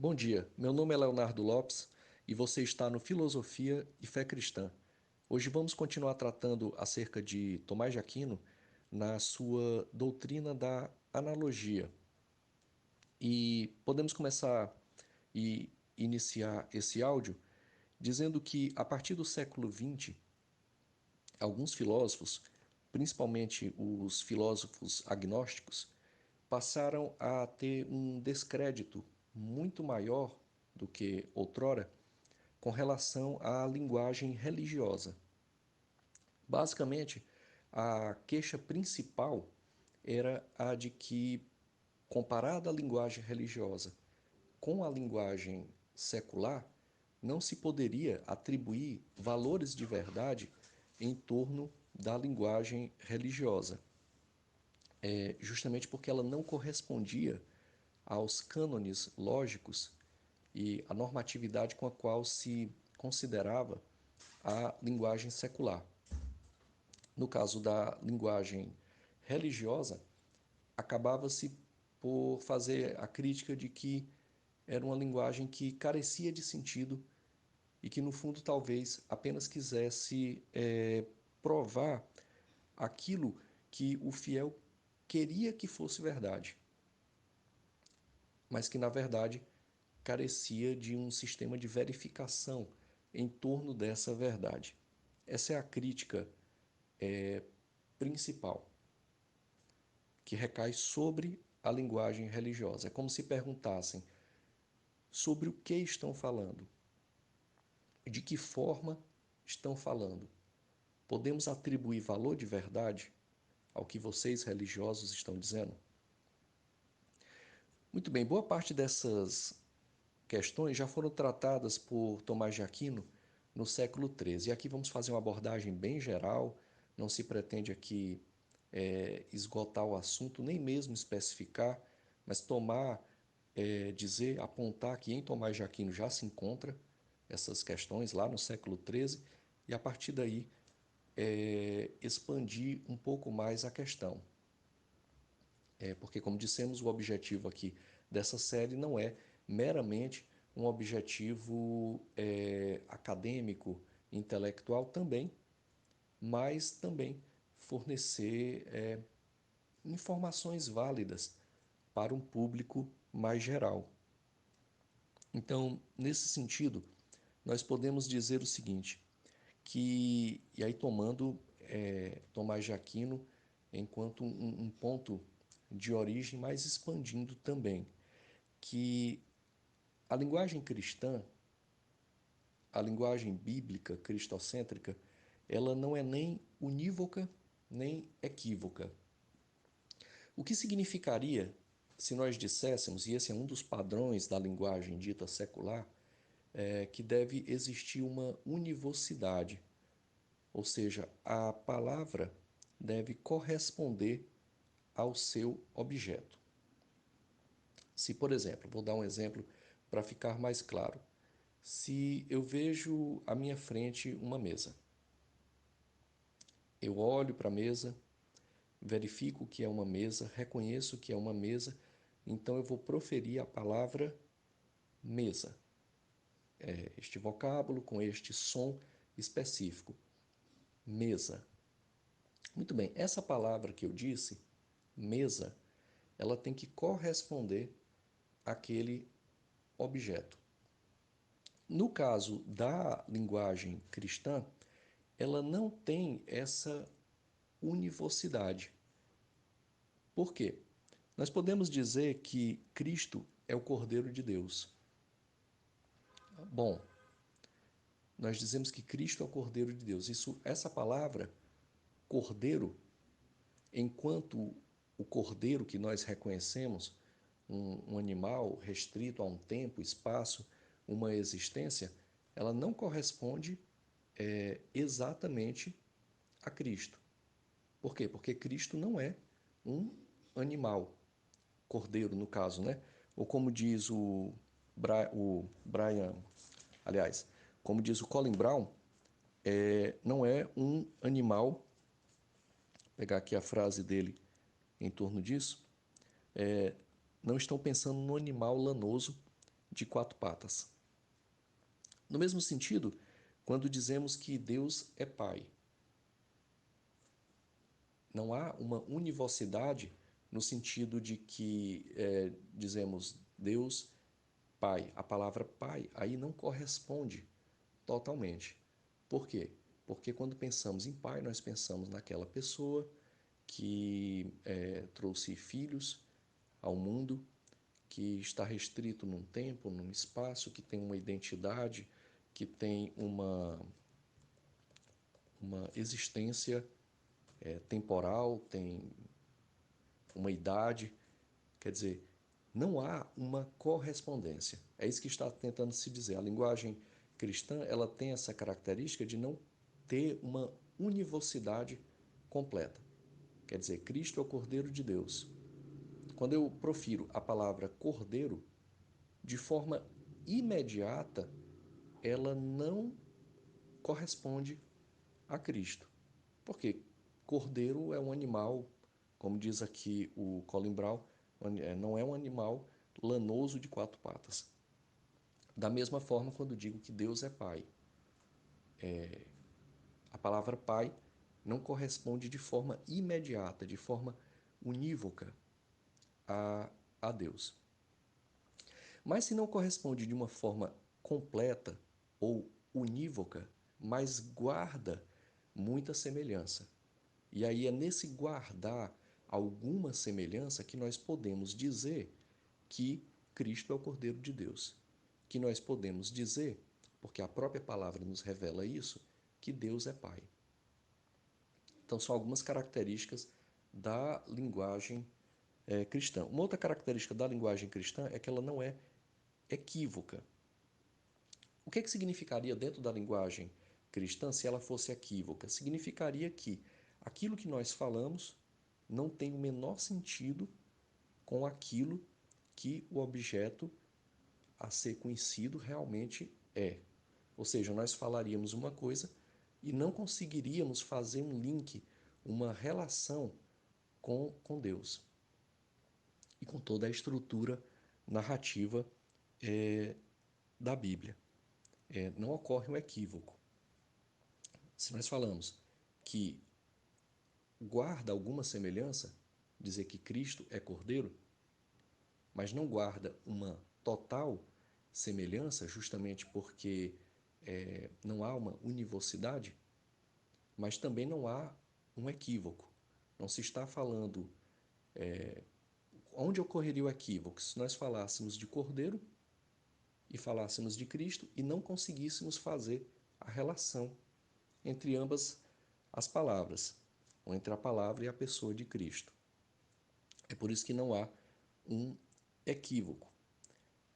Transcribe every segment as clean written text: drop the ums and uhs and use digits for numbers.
Bom dia, meu nome é Leonardo Lopes e você está no Filosofia e Fé Cristã. Hoje vamos continuar tratando acerca de Tomás de Aquino na sua doutrina da analogia. E podemos começar e iniciar esse áudio dizendo que a partir do século XX, alguns filósofos, principalmente os filósofos agnósticos, passaram a ter um descrédito muito maior do que outrora com relação à linguagem religiosa. Basicamente, a queixa principal era a de que, comparada a linguagem religiosa com a linguagem secular, não se poderia atribuir valores de verdade em torno da linguagem religiosa, justamente porque ela não correspondia aos cânones lógicos e a normatividade com a qual se considerava a linguagem secular. No caso da linguagem religiosa, acabava-se por fazer a crítica de que era uma linguagem que carecia de sentido e que, no fundo, talvez apenas quisesse provar aquilo que o fiel queria que fosse verdade, mas que, na verdade, carecia de um sistema de verificação em torno dessa verdade. Essa é a crítica principal, que recai sobre a linguagem religiosa. É como se perguntassem sobre o que estão falando, de que forma estão falando. Podemos atribuir valor de verdade ao que vocês religiosos estão dizendo? Muito bem, boa parte dessas questões já foram tratadas por Tomás de Aquino no século XIII. E aqui vamos fazer uma abordagem bem geral, não se pretende aqui esgotar o assunto, nem mesmo especificar, mas dizer, apontar que em Tomás de Aquino já se encontra essas questões lá no século XIII, e a partir daí expandir um pouco mais a questão. Porque, como dissemos, o objetivo aqui dessa série não é meramente um objetivo acadêmico, intelectual também, mas também fornecer informações válidas para um público mais geral. Então, nesse sentido, nós podemos dizer o seguinte, e aí tomando Tomás de Aquino enquanto um ponto de origem, mas expandindo também, que a linguagem cristã, a linguagem bíblica cristocêntrica, ela não é nem unívoca nem equívoca. O que significaria se nós disséssemos, e esse é um dos padrões da linguagem dita secular, que deve existir uma univocidade, ou seja, a palavra deve corresponder ao seu objeto. Se, por exemplo, vou dar um exemplo para ficar mais claro. Se eu vejo à minha frente uma mesa, eu olho para a mesa, verifico que é uma mesa, reconheço que é uma mesa, então eu vou proferir a palavra mesa, este vocábulo com este som específico, mesa. Muito bem, essa palavra que eu disse, mesa, ela tem que corresponder àquele objeto. No caso da linguagem cristã, ela não tem essa univocidade. Por quê? Nós podemos dizer que Cristo é o Cordeiro de Deus. Bom, nós dizemos que Cristo é o Cordeiro de Deus. Essa palavra, Cordeiro, enquanto o Cordeiro que nós reconhecemos, um animal restrito a um tempo, espaço, uma existência, ela não corresponde exatamente a Cristo. Por quê? Porque Cristo não é um animal, cordeiro no caso, né? Ou como diz o Brian, aliás, como diz o Colin Brown, não é um animal, vou pegar aqui a frase dele em torno disso, não estão pensando no animal lanoso de quatro patas. No mesmo sentido, quando dizemos que Deus é Pai, não há uma univocidade no sentido de que dizemos Deus Pai. A palavra Pai aí não corresponde totalmente. Por quê? Porque quando pensamos em Pai, nós pensamos naquela pessoa que trouxe filhos ao mundo, que está restrito num tempo, num espaço, que tem uma identidade, que tem uma existência temporal, tem uma idade. Quer dizer, não há uma correspondência. É isso que está tentando se dizer. A linguagem cristã, ela tem essa característica de não ter uma univocidade completa. Quer dizer, Cristo é o Cordeiro de Deus. Quando eu profiro a palavra Cordeiro, de forma imediata, ela não corresponde a Cristo. Porque cordeiro é um animal, como diz aqui o Colin Brown, não é um animal lanoso de quatro patas. Da mesma forma, quando digo que Deus é Pai, a palavra Pai não corresponde de forma imediata, de forma unívoca a, a Deus. Mas se não corresponde de uma forma completa ou unívoca, mas guarda muita semelhança. E aí é nesse guardar alguma semelhança que nós podemos dizer que Cristo é o Cordeiro de Deus. Que nós podemos dizer, porque a própria palavra nos revela isso, que Deus é Pai. Então são algumas características da linguagem cristã. Uma outra característica da linguagem cristã é que ela não é equívoca. O que significaria dentro da linguagem cristã se ela fosse equívoca? Significaria que aquilo que nós falamos não tem o menor sentido com aquilo que o objeto a ser conhecido realmente é. Ou seja, nós falaríamos uma coisa e não conseguiríamos fazer um link, uma relação com Deus e com toda a estrutura narrativa da Bíblia. Não ocorre um equívoco. Se nós falamos que guarda alguma semelhança, dizer que Cristo é Cordeiro, mas não guarda uma total semelhança, justamente porque não há uma univocidade, mas também não há um equívoco. Não se está falando. Onde ocorreria o equívoco? Se nós falássemos de Cordeiro e falássemos de Cristo e não conseguíssemos fazer a relação entre ambas as palavras, ou entre a palavra e a pessoa de Cristo. É por isso que não há um equívoco.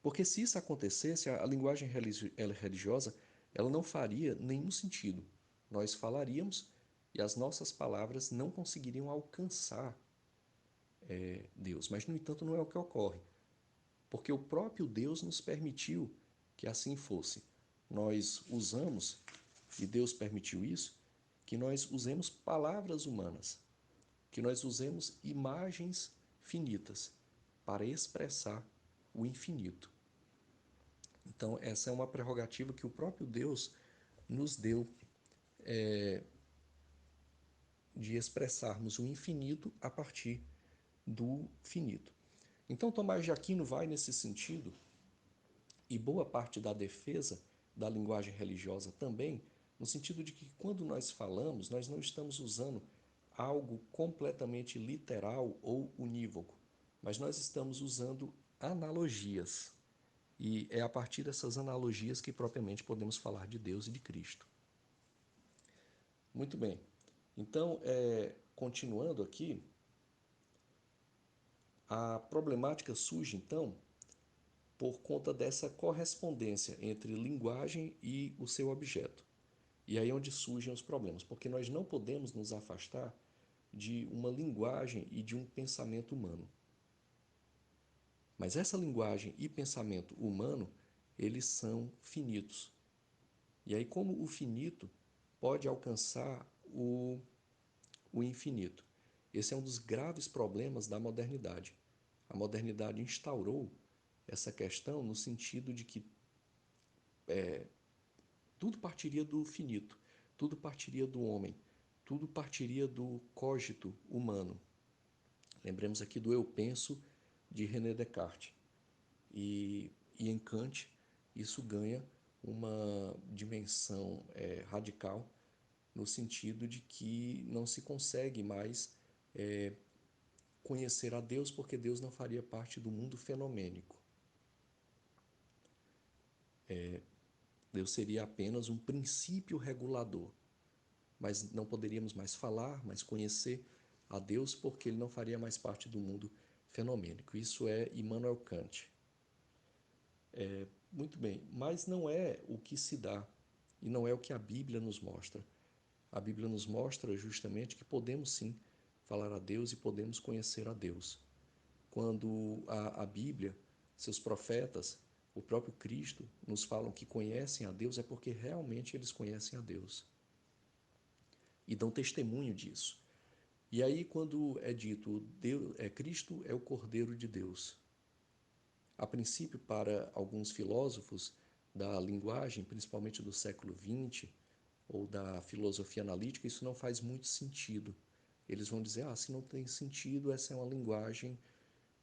Porque se isso acontecesse, a linguagem religiosa ela não faria nenhum sentido. Nós falaríamos e as nossas palavras não conseguiriam alcançar Deus. Mas, no entanto, não é o que ocorre. Porque o próprio Deus nos permitiu que assim fosse. Nós usamos, e Deus permitiu isso, que nós usemos palavras humanas, que nós usemos imagens finitas para expressar o infinito. Então, essa é uma prerrogativa que o próprio Deus nos deu de expressarmos o infinito a partir do finito. Então, Tomás de Aquino vai nesse sentido, e boa parte da defesa da linguagem religiosa também, no sentido de que quando nós falamos, nós não estamos usando algo completamente literal ou unívoco, mas nós estamos usando analogias. E é a partir dessas analogias que propriamente podemos falar de Deus e de Cristo. Muito bem. Então, continuando aqui, a problemática surge então por conta dessa correspondência entre linguagem e o seu objeto. E aí é onde surgem os problemas, porque nós não podemos nos afastar de uma linguagem e de um pensamento humano. Mas essa linguagem e pensamento humano, eles são finitos. E aí, como o finito pode alcançar o infinito? Esse é um dos graves problemas da modernidade. A modernidade instaurou essa questão no sentido de que tudo partiria do finito, tudo partiria do homem, tudo partiria do cogito humano. Lembremos aqui do eu penso de René Descartes. E em Kant, isso ganha uma dimensão radical, no sentido de que não se consegue mais conhecer a Deus, porque Deus não faria parte do mundo fenomênico. Deus seria apenas um princípio regulador, mas não poderíamos mais falar, mais conhecer a Deus, porque ele não faria mais parte do mundo fenomênico. Isso é Immanuel Kant. Muito bem, mas não é o que se dá e não é o que a Bíblia nos mostra. A Bíblia nos mostra justamente que podemos sim falar a Deus e podemos conhecer a Deus. Quando a Bíblia, seus profetas, o próprio Cristo nos falam que conhecem a Deus, é porque realmente eles conhecem a Deus e dão testemunho disso. E aí, quando é dito Deus, Cristo é o Cordeiro de Deus, a princípio, para alguns filósofos da linguagem, principalmente do século XX, ou da filosofia analítica, isso não faz muito sentido. Eles vão dizer, se não tem sentido, essa é uma linguagem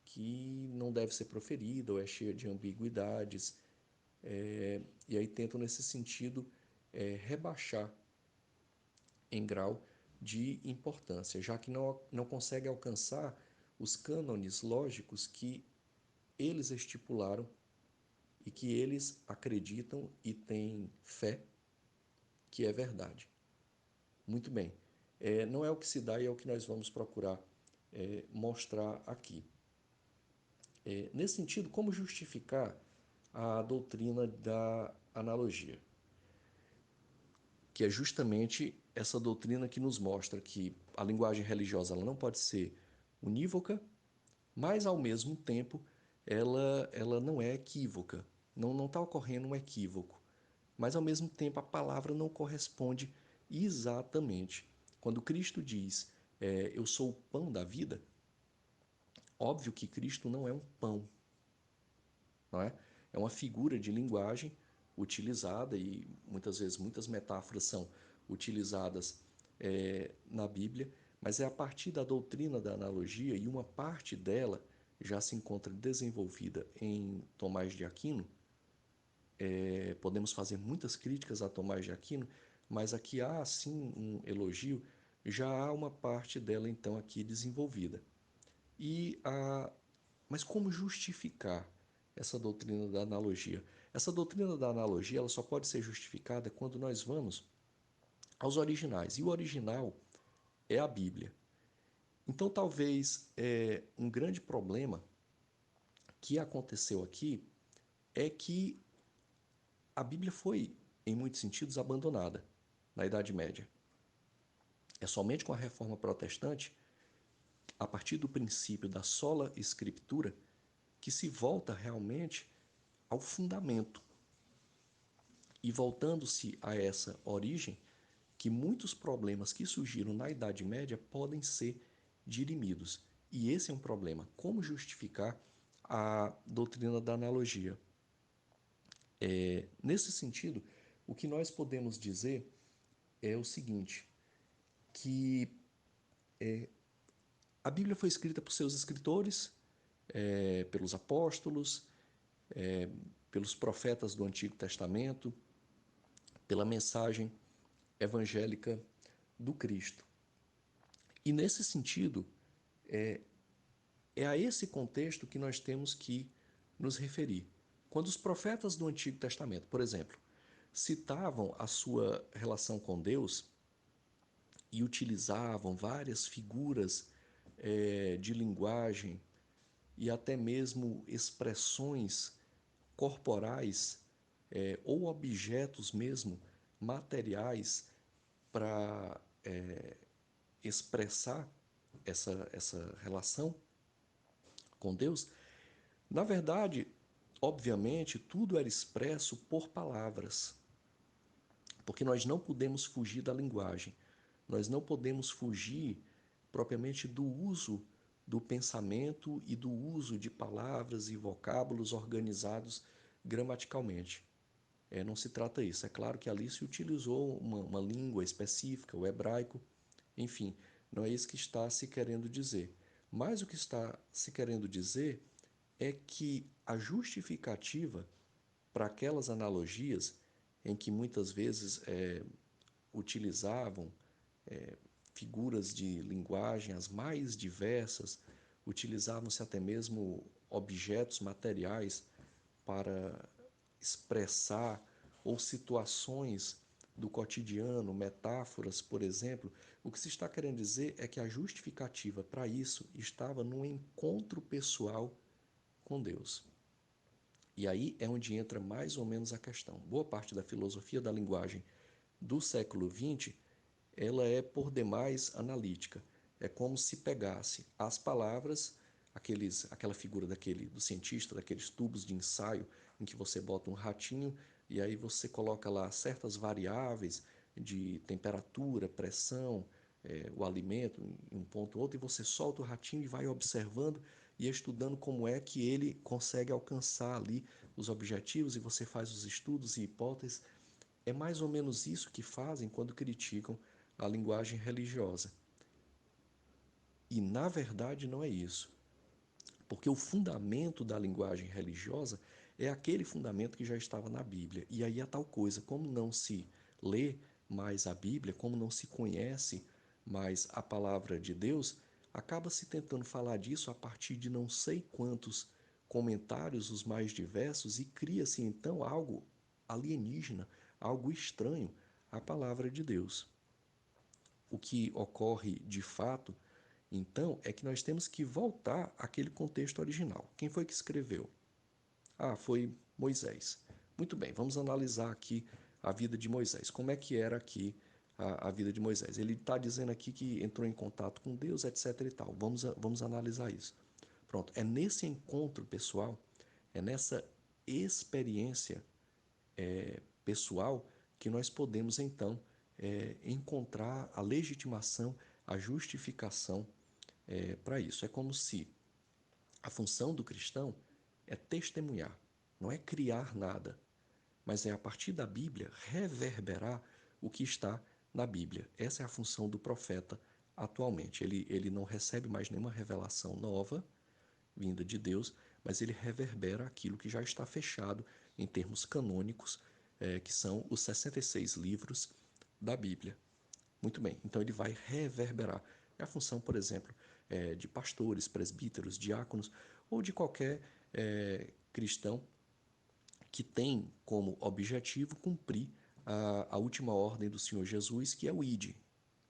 que não deve ser proferida, ou é cheia de ambiguidades. E aí tentam, nesse sentido, rebaixar em grau de importância, já que não consegue alcançar os cânones lógicos que eles estipularam e que eles acreditam e têm fé que é verdade. Muito bem. Não é o que se dá e é o que nós vamos procurar mostrar aqui. Nesse sentido, como justificar a doutrina da analogia? Que é justamente essa doutrina que nos mostra que a linguagem religiosa ela não pode ser unívoca, mas ao mesmo tempo ela não é equívoca, não está ocorrendo um equívoco, mas ao mesmo tempo a palavra não corresponde exatamente. Quando Cristo diz, eu sou o pão da vida, óbvio que Cristo não é um pão, não é? É uma figura de linguagem utilizada e muitas vezes muitas metáforas são utilizadas na Bíblia, mas é a partir da doutrina da analogia e uma parte dela já se encontra desenvolvida em Tomás de Aquino. Podemos fazer muitas críticas a Tomás de Aquino, mas aqui há sim um elogio, já há uma parte dela então aqui desenvolvida. Mas como justificar essa doutrina da analogia? Essa doutrina da analogia ela só pode ser justificada quando nós vamos aos originais, e o original é a Bíblia. Então, talvez um grande problema que aconteceu aqui é que a Bíblia foi, em muitos sentidos, abandonada na Idade Média. É somente com a Reforma Protestante, a partir do princípio da sola Escritura, que se volta realmente ao fundamento. E voltando-se a essa origem, que muitos problemas que surgiram na Idade Média podem ser dirimidos. E esse é um problema. Como justificar a doutrina da analogia? Nesse sentido, o que nós podemos dizer é o seguinte, que a Bíblia foi escrita por seus escritores, pelos apóstolos, pelos profetas do Antigo Testamento, pela mensagem evangélica do Cristo. E nesse sentido, é a esse contexto que nós temos que nos referir. Quando os profetas do Antigo Testamento, por exemplo, citavam a sua relação com Deus e utilizavam várias figuras de linguagem e até mesmo expressões corporais ou objetos mesmo materiais para expressar essa relação com Deus, na verdade, obviamente, tudo era expresso por palavras, porque nós não podemos fugir da linguagem, nós não podemos fugir propriamente do uso do pensamento e do uso de palavras e vocábulos organizados gramaticalmente. Não se trata isso. É claro que ali se utilizou uma língua específica, o hebraico, enfim, não é isso que está se querendo dizer. Mas o que está se querendo dizer é que a justificativa para aquelas analogias em que muitas vezes utilizavam figuras de linguagem as mais diversas, utilizavam-se até mesmo objetos materiais para expressar ou situações do cotidiano, metáforas, por exemplo. O que se está querendo dizer é que a justificativa para isso estava no encontro pessoal com Deus. E aí é onde entra mais ou menos a questão. Boa parte da filosofia da linguagem do século XX, ela é por demais analítica. É como se pegasse as palavras, aquela figura do cientista, daqueles tubos de ensaio em que você bota um ratinho e aí você coloca lá certas variáveis de temperatura, pressão, o alimento em um ponto ou outro, e você solta o ratinho e vai observando e estudando como é que ele consegue alcançar ali os objetivos, e você faz os estudos e hipóteses. É mais ou menos isso que fazem quando criticam a linguagem religiosa. E na verdade não é isso, porque o fundamento da linguagem religiosa é aquele fundamento que já estava na Bíblia. E aí é tal coisa, como não se lê mais a Bíblia, como não se conhece mais a palavra de Deus, acaba se tentando falar disso a partir de não sei quantos comentários, os mais diversos, e cria-se então algo alienígena, algo estranho à palavra de Deus. O que ocorre de fato, então, é que nós temos que voltar àquele contexto original. Quem foi que escreveu? Ah, foi Moisés. Muito bem, vamos analisar aqui a vida de Moisés. Como é que era aqui a vida de Moisés? Ele está dizendo aqui que entrou em contato com Deus, etc. e tal. Vamos analisar isso. Pronto, é nesse encontro pessoal, é nessa experiência pessoal que nós podemos então encontrar a legitimação, a justificação para isso. É como se a função do cristão é testemunhar, não é criar nada, mas é a partir da Bíblia reverberar o que está na Bíblia. Essa é a função do profeta atualmente. Ele não recebe mais nenhuma revelação nova vinda de Deus, mas ele reverbera aquilo que já está fechado em termos canônicos, que são os 66 livros da Bíblia. Muito bem, então ele vai reverberar. É a função, por exemplo, de pastores, presbíteros, diáconos ou de qualquer cristão que tem como objetivo cumprir a última ordem do Senhor Jesus, que é o ide.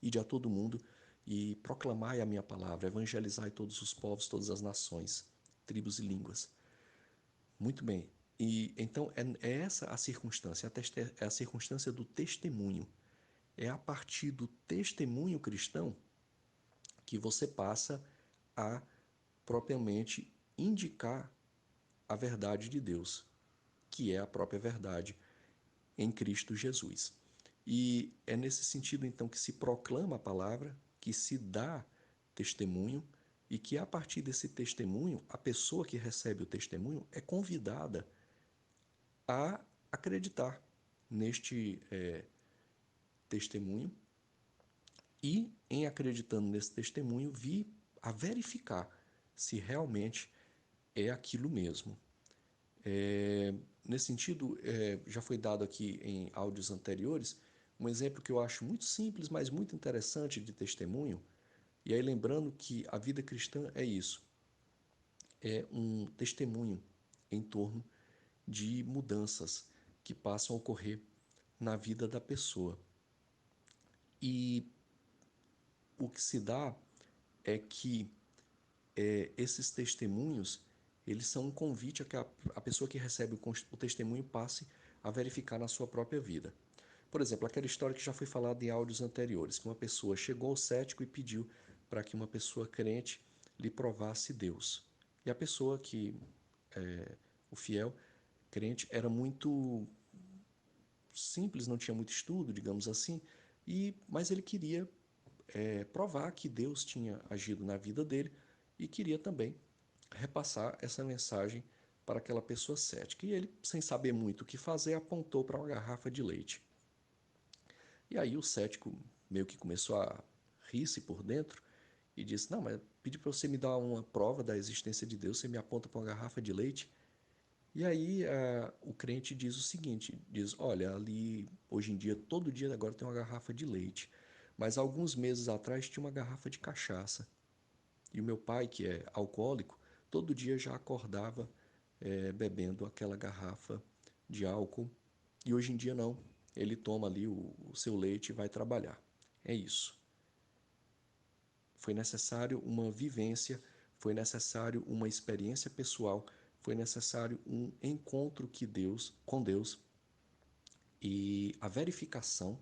Ide a todo mundo e proclamai a minha palavra, evangelizai todos os povos, todas as nações, tribos e línguas. Muito bem. E então é essa a circunstância, é a circunstância do testemunho. É a partir do testemunho cristão que você passa a propriamente indicar a verdade de Deus, que é a própria verdade em Cristo Jesus. E é nesse sentido, então, que se proclama a palavra, que se dá testemunho, e que a partir desse testemunho, a pessoa que recebe o testemunho é convidada a acreditar neste testemunho e, em acreditando nesse testemunho, vir a verificar se realmente é aquilo mesmo. Nesse sentido, já foi dado aqui em áudios anteriores um exemplo que eu acho muito simples, mas muito interessante de testemunho. E aí lembrando que a vida cristã é isso, é um testemunho em torno de mudanças que passam a ocorrer na vida da pessoa. E o que se dá é que esses testemunhos, eles são um convite a que a pessoa que recebe o testemunho passe a verificar na sua própria vida. Por exemplo, aquela história que já foi falada em áudios anteriores, que uma pessoa chegou ao cético e pediu para que uma pessoa crente lhe provasse Deus. E a pessoa o fiel crente, era muito simples, não tinha muito estudo, digamos assim, mas ele queria provar que Deus tinha agido na vida dele, e queria também repassar essa mensagem para aquela pessoa cética. E ele, sem saber muito o que fazer, apontou para uma garrafa de leite. E aí o cético meio que começou a rir-se por dentro e disse: Não, mas pedi para você me dar uma prova da existência de Deus, você me aponta para uma garrafa de leite. E aí o crente diz o seguinte: diz, olha, ali hoje em dia, todo dia agora tem uma garrafa de leite, mas alguns meses atrás tinha uma garrafa de cachaça. E o meu pai, que é alcoólico, todo dia já acordava bebendo aquela garrafa de álcool. E hoje em dia não. Ele toma ali o seu leite e vai trabalhar. É isso. Foi necessário uma vivência, foi necessário uma experiência pessoal, foi necessário um encontro com Deus e a verificação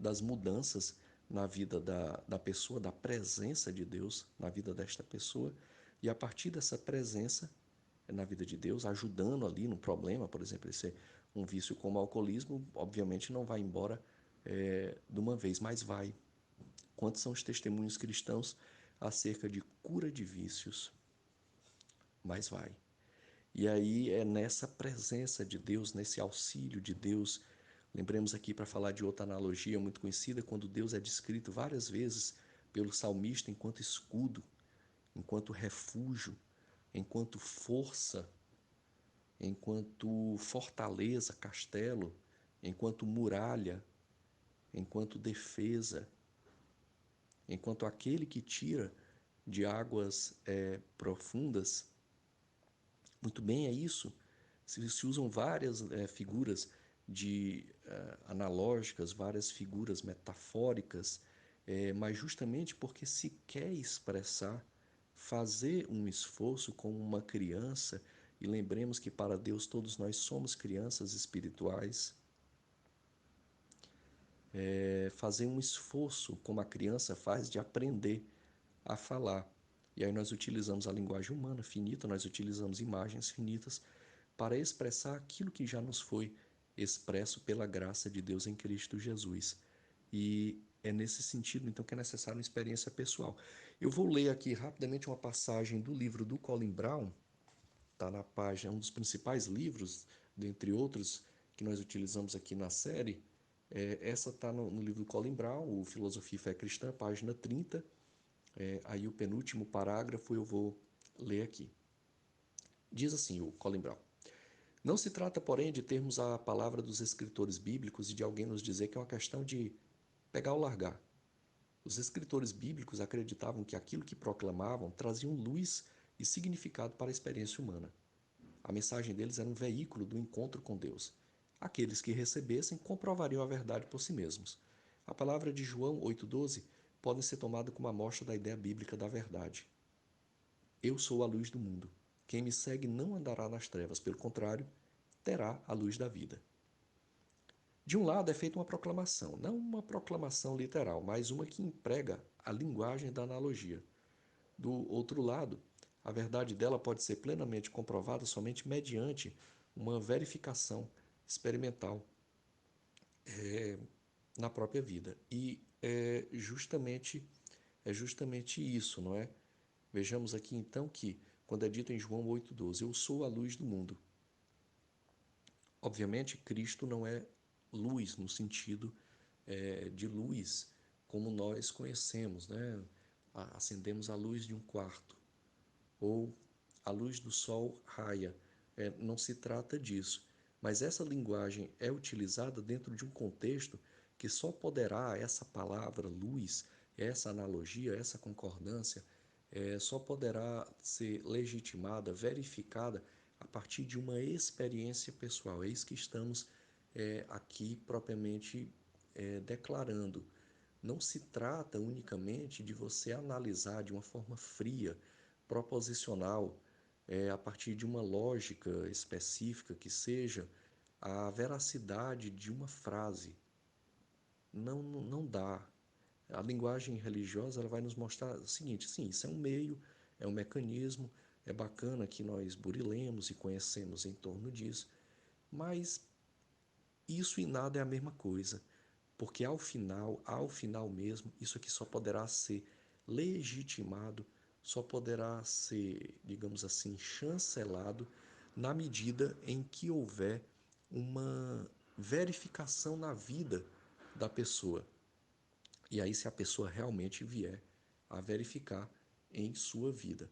das mudanças na vida da pessoa, da presença de Deus na vida desta pessoa, e a partir dessa presença na vida de Deus, ajudando ali no problema, por exemplo, esse um vício como o alcoolismo, obviamente não vai embora de uma vez, mas vai. Quantos são os testemunhos cristãos acerca de cura de vícios? Mas vai. E aí é nessa presença de Deus, nesse auxílio de Deus. Lembremos aqui para falar de outra analogia muito conhecida, quando Deus é descrito várias vezes pelo salmista enquanto escudo, enquanto refúgio, enquanto força, enquanto fortaleza, castelo, enquanto muralha, enquanto defesa, enquanto aquele que tira de águas profundas. Muito bem, é isso. Se usam várias figuras analógicas, várias figuras metafóricas, mas justamente porque se quer expressar, fazer um esforço como uma criança, e lembremos que para Deus todos nós somos crianças espirituais, fazer um esforço como a criança faz de aprender a falar. E aí nós utilizamos a linguagem humana finita, nós utilizamos imagens finitas para expressar aquilo que já nos foi expresso pela graça de Deus em Cristo Jesus. E é nesse sentido, então, que é necessária uma experiência pessoal. Eu vou ler aqui rapidamente uma passagem do livro do Colin Brown, está na página, um dos principais livros, dentre outros, que nós utilizamos aqui na série. Essa está no livro do Colin Brown, o Filosofia e Fé Cristã, página 30. Aí o penúltimo parágrafo eu vou ler aqui. Diz assim o Colin Brown: Não se trata, porém, de termos a palavra dos escritores bíblicos e de alguém nos dizer que é uma questão de pegar ou largar. Os escritores bíblicos acreditavam que aquilo que proclamavam trazia luz e significado para a experiência humana. A mensagem deles era um veículo do encontro com Deus. Aqueles que recebessem comprovariam a verdade por si mesmos. A palavra de João 8,12 pode ser tomada como amostra da ideia bíblica da verdade. Eu sou a luz do mundo. Quem me segue não andará nas trevas, pelo contrário, terá a luz da vida. De um lado é feita uma proclamação, não uma proclamação literal, mas uma que emprega a linguagem da analogia. Do outro lado, a verdade dela pode ser plenamente comprovada somente mediante uma verificação experimental na própria vida. E é justamente isso, não é? Vejamos aqui então que, quando é dito em João 8,12, eu sou a luz do mundo. Obviamente, Cristo não é luz no sentido de luz como nós conhecemos, né? Acendemos a luz de um quarto ou a luz do sol raia. Não se trata disso, mas essa linguagem é utilizada dentro de um contexto que só poderá essa palavra luz, essa analogia, essa concordância, só poderá ser legitimada, verificada a partir de uma experiência pessoal. É isso que estamos aqui propriamente declarando. Não se trata unicamente de você analisar de uma forma fria, proposicional, a partir de uma lógica específica que seja a veracidade de uma frase. Não, não dá. A linguagem religiosa ela vai nos mostrar o seguinte: sim, isso é um meio, é um mecanismo, é bacana que nós burilemos e conhecemos em torno disso, mas isso e nada é a mesma coisa, porque ao final mesmo, isso aqui só poderá ser legitimado só poderá ser, digamos assim, chancelado na medida em que houver uma verificação na vida da pessoa. E aí, se a pessoa realmente vier a verificar em sua vida.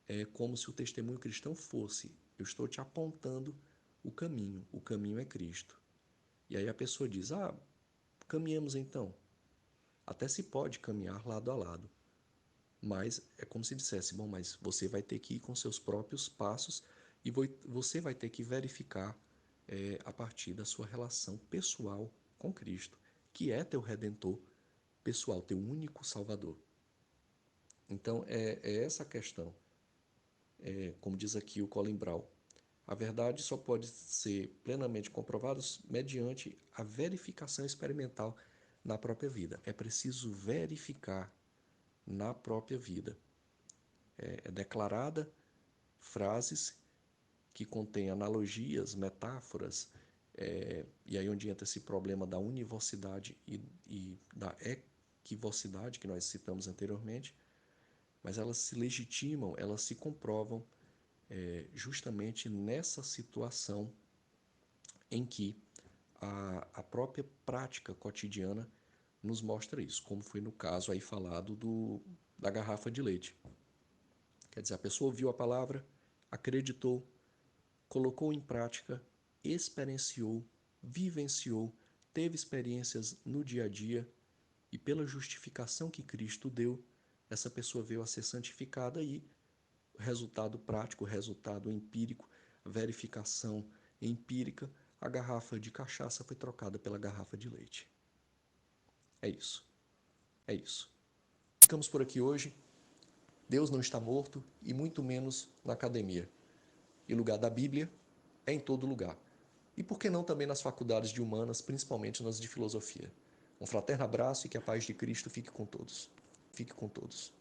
É como se o testemunho cristão fosse: eu estou te apontando o caminho é Cristo. E aí a pessoa diz: ah, caminhemos então. Até se pode caminhar lado a lado, mas é como se dissesse: bom, mas você vai ter que ir com seus próprios passos e você vai ter que verificar a partir da sua relação pessoal com Cristo, que é teu redentor pessoal, teu único Salvador. Então é essa a questão. Como diz aqui o Colin Brown, a verdade só pode ser plenamente comprovada mediante a verificação experimental na própria vida. É preciso verificar na própria vida. É declarada frases que contêm analogias, metáforas, e aí onde entra esse problema da univocidade e da equivocidade que nós citamos anteriormente, mas elas se legitimam, elas se comprovam justamente nessa situação em que a própria prática cotidiana nos mostra isso, como foi no caso aí falado da garrafa de leite. Quer dizer, a pessoa ouviu a palavra, acreditou, colocou em prática, experienciou, vivenciou, teve experiências no dia a dia e pela justificação que Cristo deu, essa pessoa veio a ser santificada e resultado prático, resultado empírico, verificação empírica, a garrafa de cachaça foi trocada pela garrafa de leite. É isso. É isso. Ficamos por aqui hoje. Deus não está morto e muito menos na academia. E lugar da Bíblia é em todo lugar. E por que não também nas faculdades de humanas, principalmente nas de filosofia? Um fraterno abraço e que a paz de Cristo fique com todos. Fique com todos.